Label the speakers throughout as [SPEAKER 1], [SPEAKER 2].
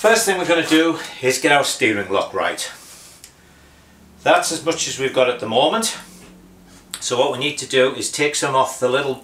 [SPEAKER 1] First thing we're going to do is get our steering lock right. That's as much as we've got at the moment. So what we need to do is take some off the little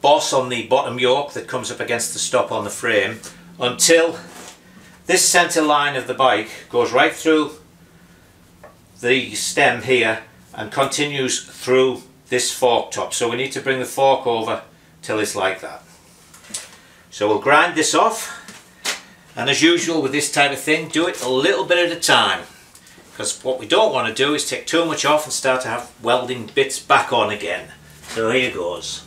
[SPEAKER 1] boss on the bottom yoke that comes up against the stop on the frame until this centre line of the bike goes right through the stem here and continues through this fork top. So we need to bring the fork over till it's like that. So we'll grind this off, and as usual with this type of thing, do it a little bit at a time, because what we don't want to do is take too much off and start to have welding bits back on again. So here goes.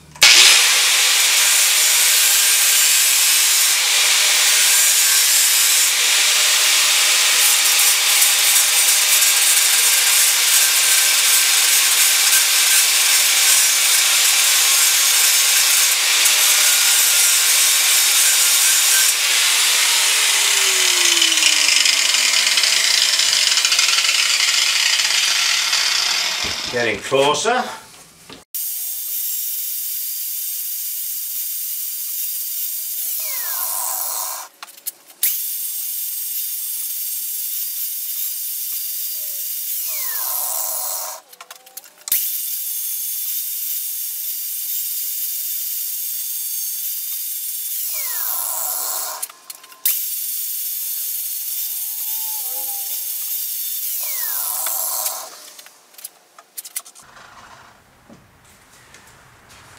[SPEAKER 1] Getting closer.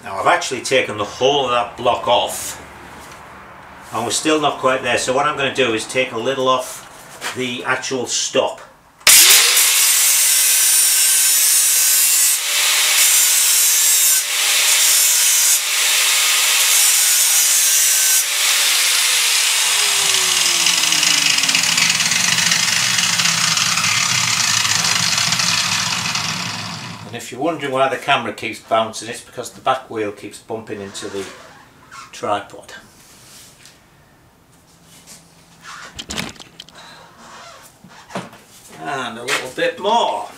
[SPEAKER 1] Now I've actually taken the whole of that block off and we're still not quite there, so what I'm going to do is take a little off the actual stop. And if you're wondering why the camera keeps bouncing, it's because the back wheel keeps bumping into the tripod. And a little bit more.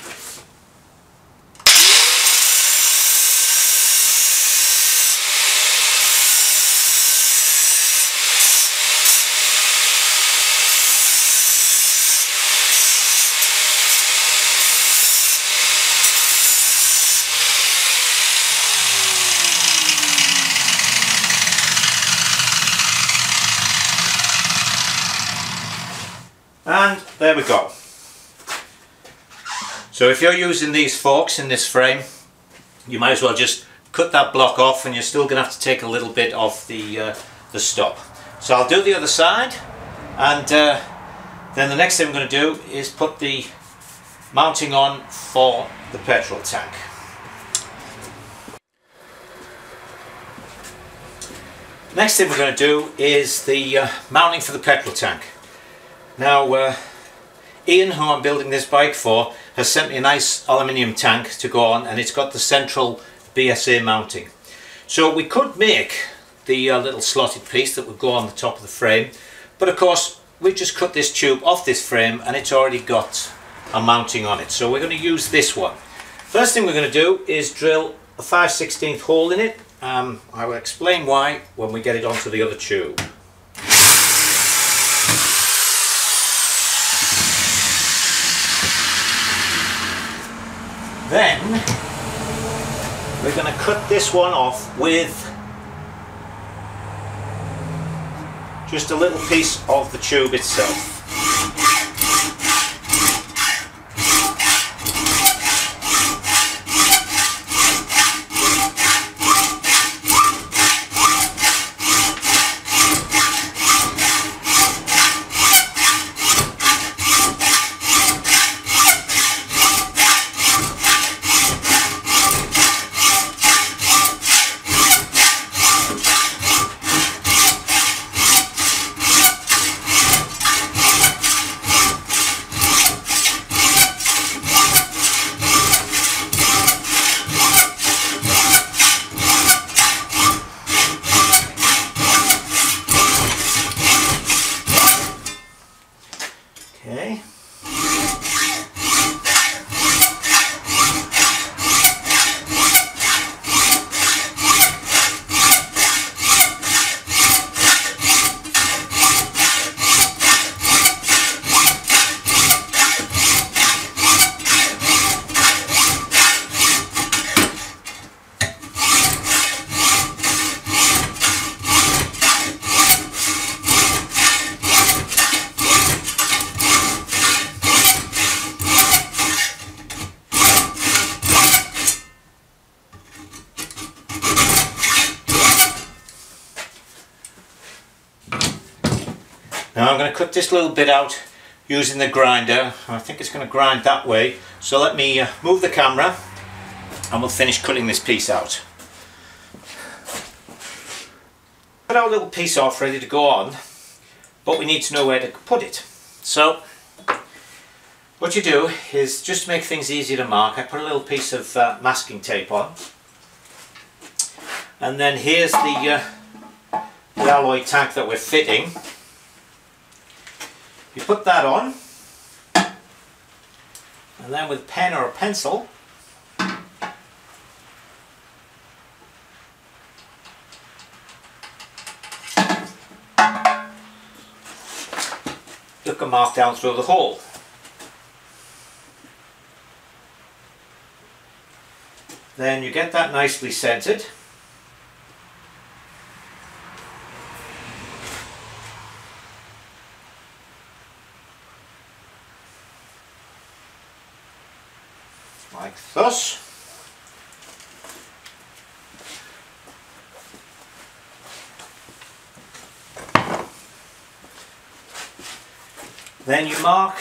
[SPEAKER 1] And there we go. So if you're using these forks in this frame, you might as well just cut that block off, and you're still going to have to take a little bit off the stop. So I'll do the other side, and then the next thing I'm going to do is put the mounting on for the petrol tank. Next thing we're going to do is the mounting for the petrol tank. Now Ian, who I'm building this bike for, has sent me a nice aluminium tank to go on, and it's got the central BSA mounting. So we could make the little slotted piece that would go on the top of the frame, but of course we've just cut this tube off this frame and it's already got a mounting on it. So we're going to use this one. First thing we're going to do is drill a 5/16 hole in it. I will explain why when we get it onto the other tube. Then we're going to cut this one off with just a little piece of the tube itself. Now I'm going to cut this little bit out using the grinder. I think it's going to grind that way, so let me move the camera and we'll finish cutting this piece out. Got our little piece off ready to go on, but we need to know where to put it. So what you do is, just to make things easier to mark, I put a little piece of masking tape on, and then here's the alloy tank that we're fitting. You put that on, and then with a pen or a pencil look a mark down through the hole. Then you get that nicely centered. Like thus. Then you mark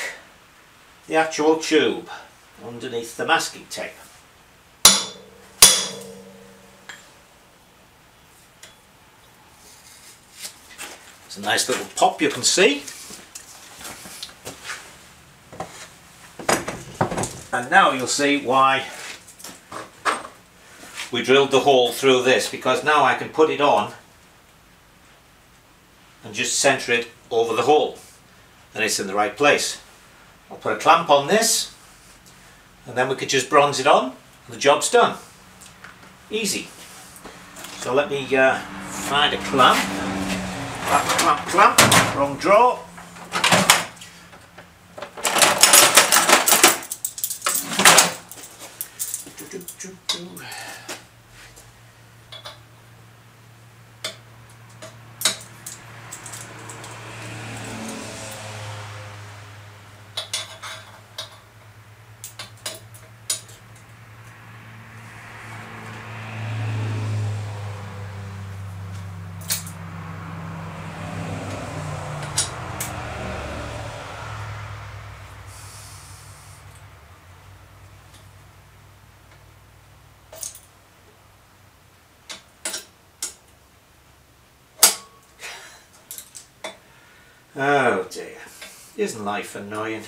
[SPEAKER 1] the actual tube underneath the masking tape. It's a nice little pop, you can see. And now you'll see why we drilled the hole through this, because now I can put it on and just center it over the hole, and it's in the right place. I'll put a clamp on this, and then we could just bronze it on and the job's done. Easy. So let me find a clamp. Clamp, wrong drawer. Oh dear, isn't life annoying?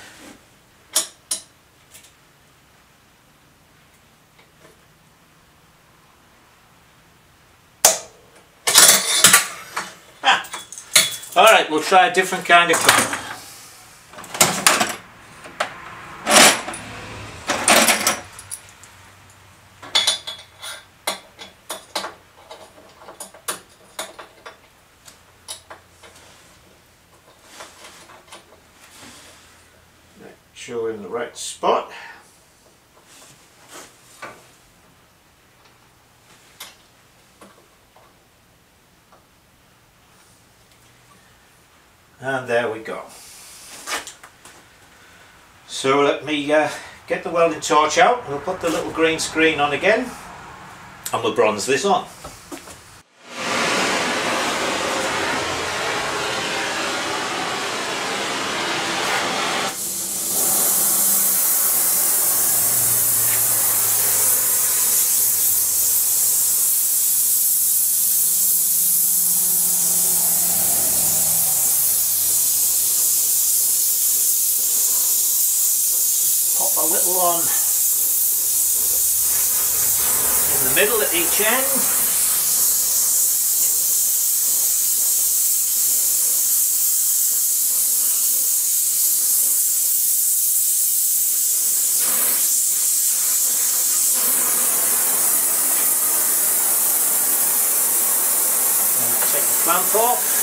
[SPEAKER 1] Alright, we'll try a different kind of clamp. Show in the right spot. And there we go. So let me get the welding torch out, and we'll put the little green screen on again, and we'll bronze this on. Pop a little on in the middle at each end. And take the clamp off.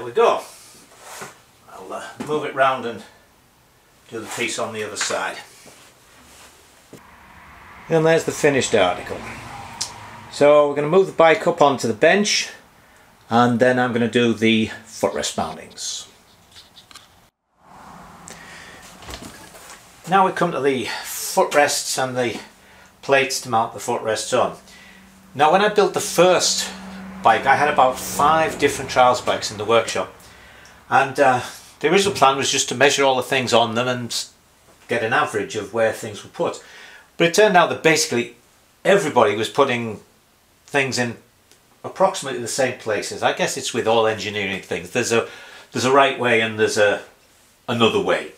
[SPEAKER 1] we go. I'll move it round and do the piece on the other side. And there's the finished article. So we're going to move the bike up onto the bench, and then I'm going to do the footrest mountings. Now we come to the footrests and the plates to mount the footrests on. Now when I built the first bike, I had about 5 different trials bikes in the workshop, and the original plan was just to measure all the things on them and get an average of where things were put. But it turned out that basically everybody was putting things in approximately the same places. I guess it's with all engineering things. There's a right way and there's another way.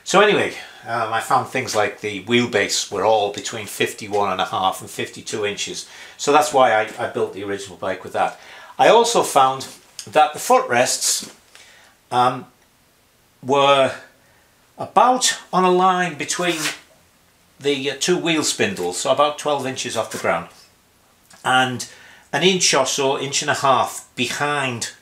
[SPEAKER 1] So anyway, I found things like the wheelbase were all between 51.5 and 52 inches. So that's why I built the original bike with that. I also found that the footrests were about on a line between the 2 wheel spindles, so about 12 inches off the ground, and an inch or so, inch and a half behind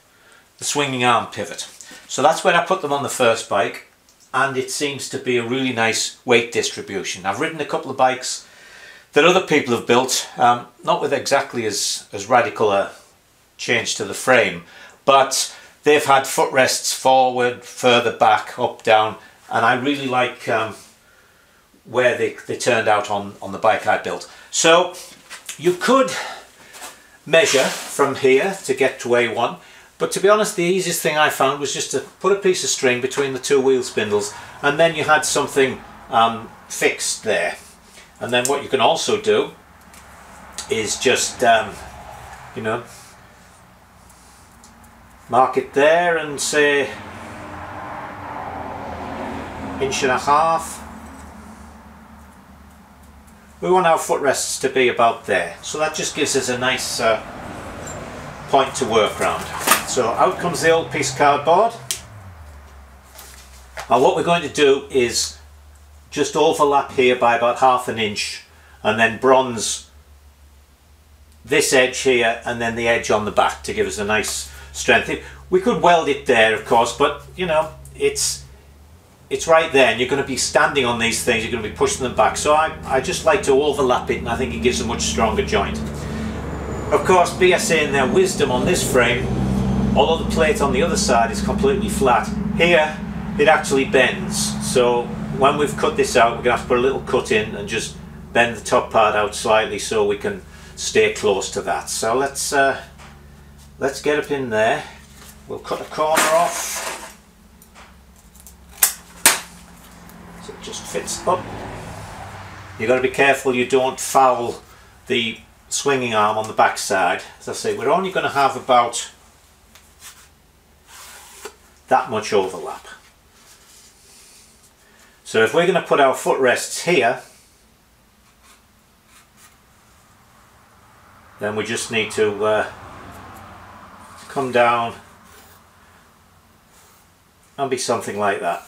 [SPEAKER 1] the swinging arm pivot. So that's where I put them on the first bike, and it seems to be a really nice weight distribution. I've ridden a couple of bikes that other people have built, not with exactly as radical a change to the frame, but they've had footrests forward, further back, up, down, and I really like where they turned out on the bike I built. So you could measure from here to get to A1, but to be honest, the easiest thing I found was just to put a piece of string between the 2 wheel spindles, and then you had something fixed there. And then what you can also do is just you know, mark it there and say 1.5 inches. We want our footrests to be about there, so that just gives us a nice point to work around. So out comes the old piece of cardboard. Now what we're going to do is just overlap here by about 1/2 inch, and then bronze this edge here and then the edge on the back to give us a nice strength. We could weld it there, of course, but you know, it's right there, and you're going to be standing on these things, you're going to be pushing them back, so I just like to overlap it, and I think it gives a much stronger joint. Of course, BSA in their wisdom on this frame, although the plate on the other side is completely flat, here it actually bends, so when we've cut this out, we're going to have to put a little cut in and just bend the top part out slightly so we can stay close to that. So let's get up in there. We'll cut a corner off so it just fits up. You've got to be careful you don't foul the swinging arm on the back side. As I say, we're only going to have about that much overlap. So if we're going to put our footrests here, then we just need to come down and be something like that.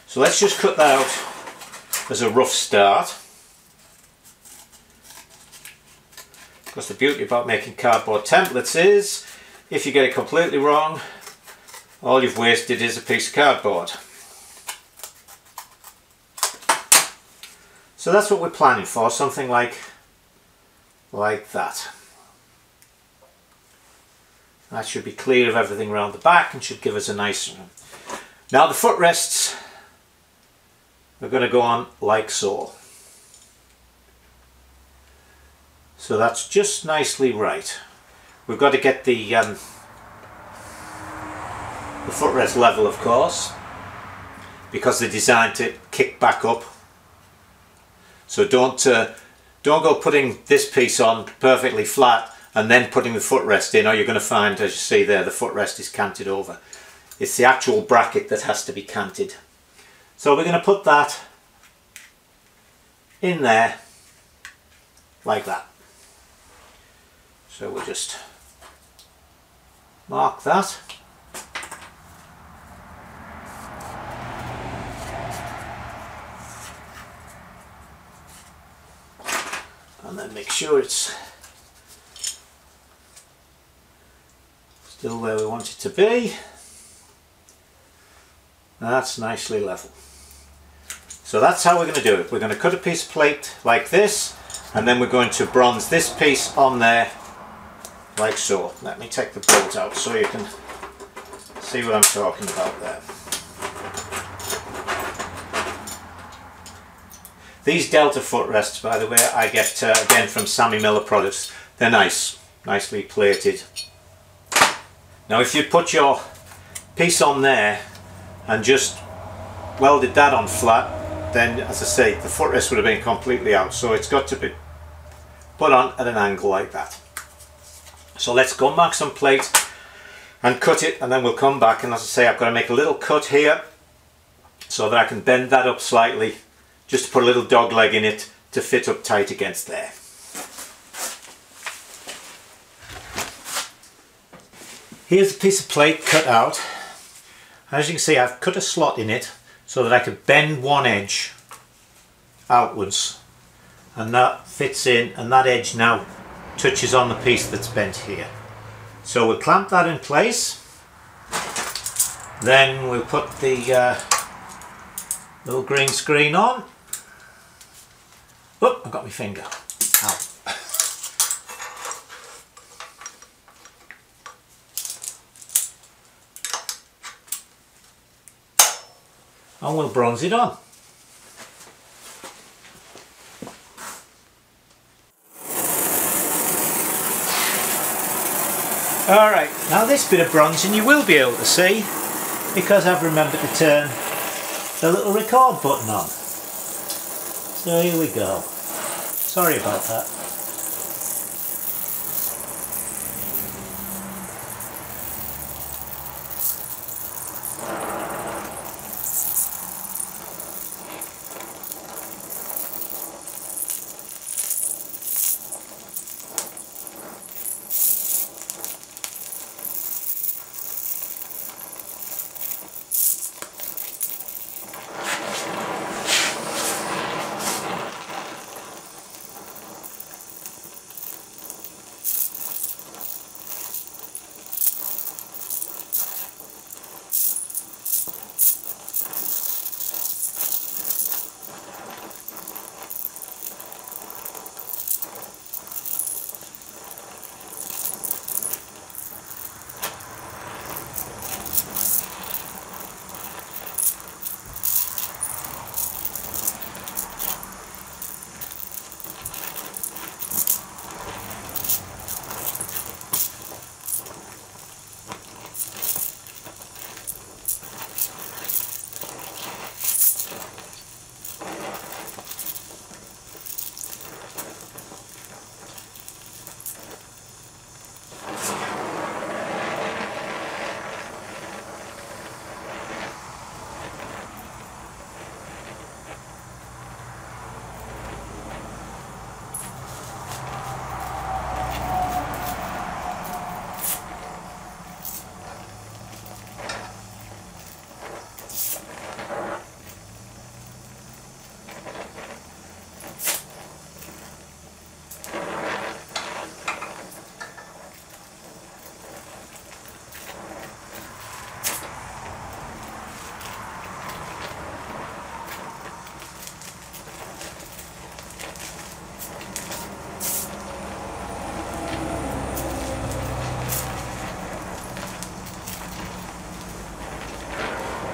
[SPEAKER 1] So let's just cut that out as a rough start. Because the beauty about making cardboard templates is, if you get it completely wrong, all you've wasted is a piece of cardboard. So that's what we're planning for, something like that. That should be clear of everything around the back and should give us a nice... Now the footrests are going to go on like so. So that's just nicely right. We've got to get the footrest level, of course, because they're designed to kick back up. So don't go putting this piece on perfectly flat and then putting the footrest in, or you're going to find, as you see there, the footrest is canted over. It's the actual bracket that has to be canted. So we're going to put that in there like that. So we'll just mark that. And then make sure it's Still where we want it to be. That's nicely level. So that's how we're going to do it. We're going to cut a piece of plate like this, and then we're going to bronze this piece on there like so. Let me take the bolt out so you can see what I'm talking about there. These Delta footrests, by the way, I get again from Sammy Miller products. They're nice, nicely plated. Now if you put your piece on there and just welded that on flat, then as I say, the footrest would have been completely out, so it's got to be put on at an angle like that. So let's go mark some plate and cut it, and then we'll come back, and as I say, I've got to make a little cut here so that I can bend that up slightly, just to put a little dog leg in it to fit up tight against there. Here's a piece of plate cut out. As you can see, I've cut a slot in it so that I can bend one edge outwards, and that fits in, and that edge now touches on the piece that's bent here. So we'll clamp that in place, then we'll put the little green screen on. Oh, I've got my finger. Ow. And we'll bronze it on. Alright, now this bit of bronzing you will be able to see because I've remembered to turn the little record button on. So here we go. Sorry about that.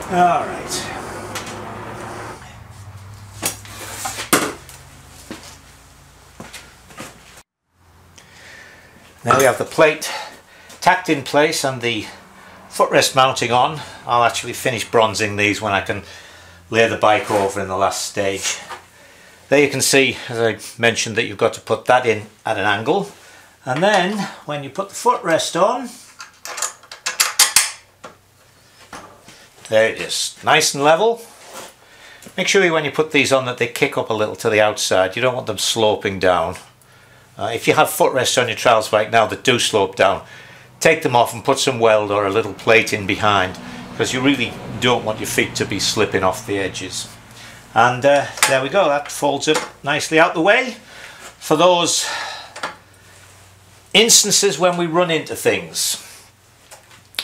[SPEAKER 1] All right. Now we have the plate tacked in place and the footrest mounting on. I'll actually finish bronzing these when I can lay the bike over in the last stage. There you can see, as I mentioned, that you've got to put that in at an angle, and then when you put the footrest on, there it is, nice and level. Make sure when you put these on that they kick up a little to the outside. You don't want them sloping down. If you have footrests on your trials bike now that do slope down, take them off and put some weld or a little plate in behind, because you really don't want your feet to be slipping off the edges. And there we go, that folds up nicely out the way for those instances when we run into things.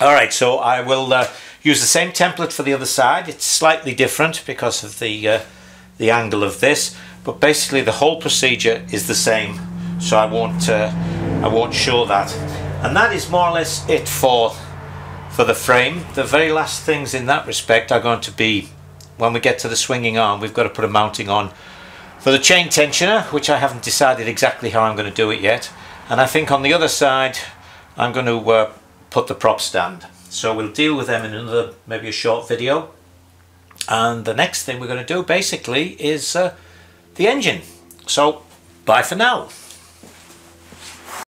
[SPEAKER 1] Alright, so I will use the same template for the other side. It's slightly different because of the angle of this, but basically the whole procedure is the same, so I won't show that. And that is more or less it for the frame. The very last things in that respect are going to be when we get to the swinging arm. We've got to put a mounting on for the chain tensioner, which I haven't decided exactly how I'm going to do it yet. And I think on the other side I'm going to put the prop stand. So we'll deal with them in another, maybe a short video. And the next thing we're going to do basically is the engine. So bye for now.